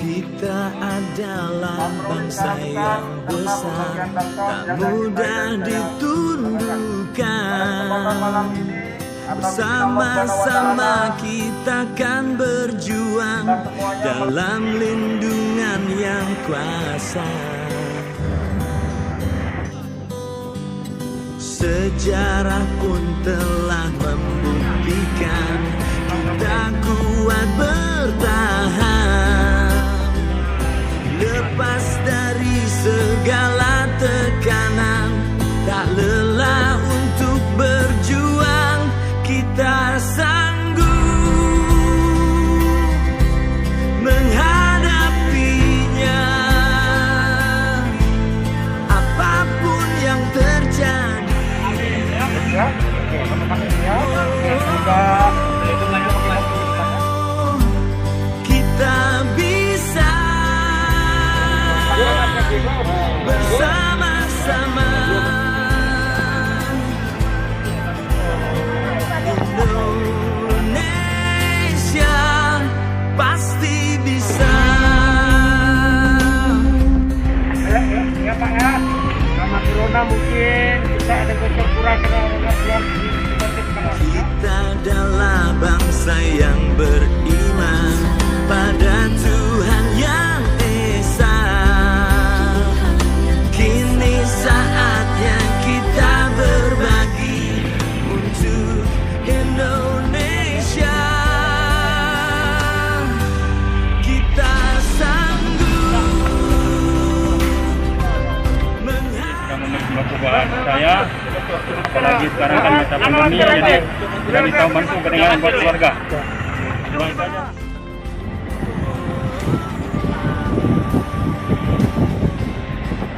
Kita adalah bangsa yang besar, tak mudah ditundukkan. Bersama-sama kita kan berjuang dalam lindungan yang kuasa. Sejarah pun telah membuktikan kita kuat bertahan. Lepas dari segala tekanan, tak lelah untuk berjuang, kita sanggup menghadapinya. Apapun yang terjadi, kita bisa bersama-sama. Indonesia pasti bisa. Ya Pak ya, sama corona mungkin kita ada kekurangan. Kita adalah bangsa yang beriman pada Tuhan yang Esa. Kini saatnya kita berbagi untuk Indonesia. Kita sanggup Buat saya, apalagi sekarang kan masa pandemi, jadi kita bisa membantu kedengaran buat keluarga. Cuma itu aja.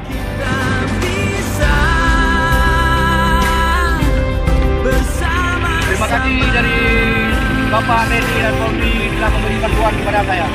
Kita bisa bersama. Terima kasih dari Bapak Nedi dan Polri telah memberikan ruang kepada saya.